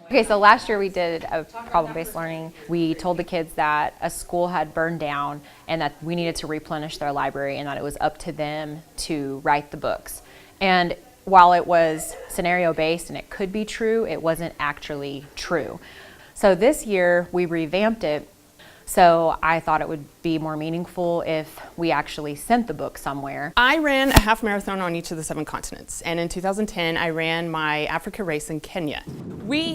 Okay, so last year we did a problem-based learning. We told the kids that a school had burned down and that we needed to replenish their library and that it was up to them to write the books. And while it was scenario-based and it could be true, it wasn't actually true. So this year we revamped it. So I thought it would be more meaningful if we actually sent the book somewhere. I ran a half marathon on each of the 7 continents, and in 2010 I ran my Africa race in Kenya. We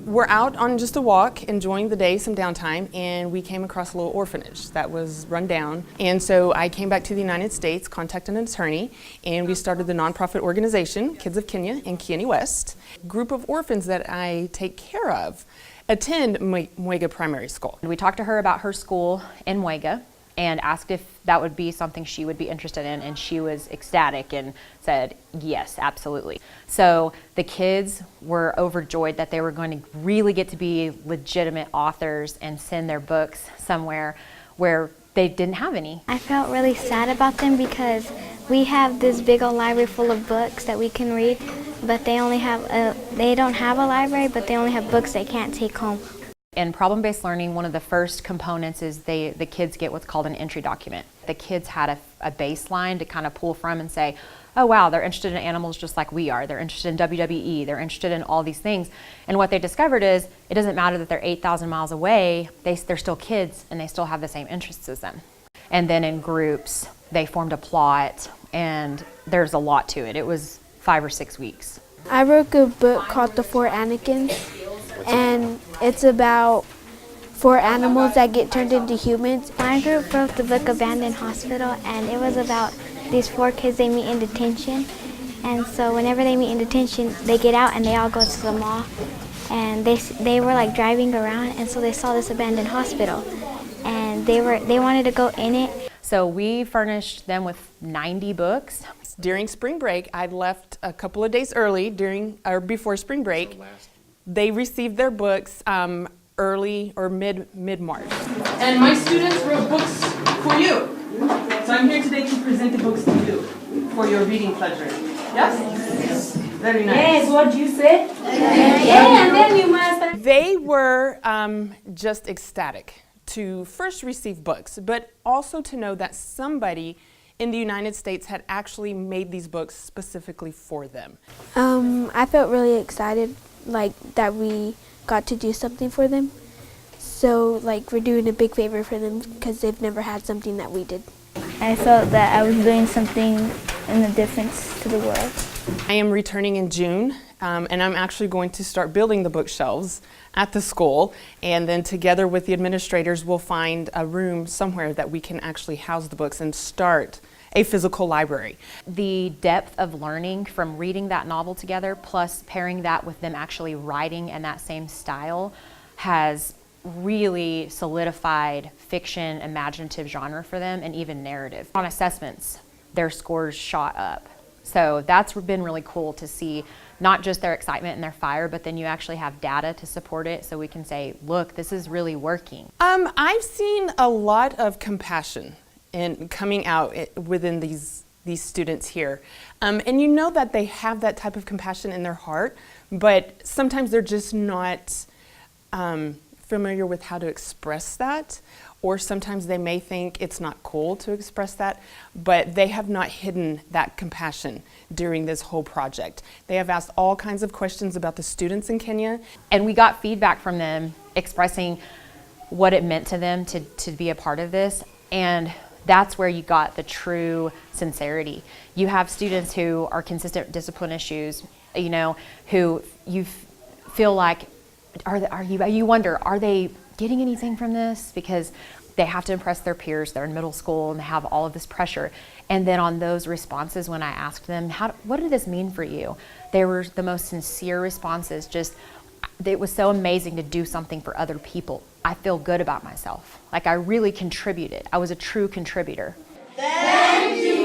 were out on just a walk, enjoying the day, some downtime, and we came across a little orphanage that was run down. And so I came back to the United States, contacted an attorney, and we started the nonprofit organization, Kids of Kenya in Kieni West. A group of orphans that I take care of attend Mwega Primary School. We talked to her about her school in Mwega and asked if that would be something she would be interested in, and she was ecstatic and said yes, absolutely. So the kids were overjoyed that they were going to really get to be legitimate authors and send their books somewhere where they didn't have any. I felt really sad about them because we have this big old library full of books that we can read, but they don't have a library, but they only have books they can't take home. In problem-based learning, one of the first components is the kids get what's called an entry document. The kids had a baseline to kind of pull from and say, oh wow, they're interested in animals just like we are. They're interested in WWE. They're interested in all these things. And what they discovered is it doesn't matter that they're 8,000 miles away, they're still kids and they still have the same interests as them. And then in groups, they formed a plot, and there's a lot to it. It was 5 or 6 weeks. I wrote a book called The 4 Anakins, and it's about 4 animals that get turned into humans. My group wrote the book Abandoned Hospital, and it was about these 4 kids they meet in detention. And so whenever they meet in detention, they get out and they all go to the mall. And they were like driving around, and so they saw this abandoned hospital, and they wanted to go in it. So we furnished them with 90 books. During spring break, I left a couple of days early before spring break. They received their books early or mid-March. And my students wrote books for you. So I'm here today to present the books to you for your reading pleasure. Yes? Very nice. Yes, what you said? Yeah, and then you must. They were just ecstatic to first receive books, but also to know that somebody in the United States had actually made these books specifically for them. I felt really excited, that we got to do something for them. So, we're doing a big favor for them because they've never had something that we did. I felt that I was doing something in the difference to the world. I am returning in June, and I'm actually going to start building the bookshelves at the school, and then together with the administrators we'll find a room somewhere that we can actually house the books and start a physical library. The depth of learning from reading that novel together, plus pairing that with them actually writing in that same style, has really solidified fiction, imaginative genre for them, and even narrative. On assessments, their scores shot up. So that's been really cool to see, not just their excitement and their fire, but then you actually have data to support it, so we can say, look, this is really working. I've seen a lot of compassion coming out within these students here. And you know that they have that type of compassion in their heart, but sometimes they're just not familiar with how to express that, or sometimes they may think it's not cool to express that, but they have not hidden that compassion during this whole project. They have asked all kinds of questions about the students in Kenya. And we got feedback from them expressing what it meant to them to be a part of this, and that's where you got the true sincerity. You have students who are consistent with discipline issues, who you feel like, you wonder, are they getting anything from this? Because they have to impress their peers, they're in middle school and they have all of this pressure. And then on those responses, when I asked them, what did this mean for you? They were the most sincere responses. It was so amazing to do something for other people. I feel good about myself. I really contributed. I was a true contributor. Thank you.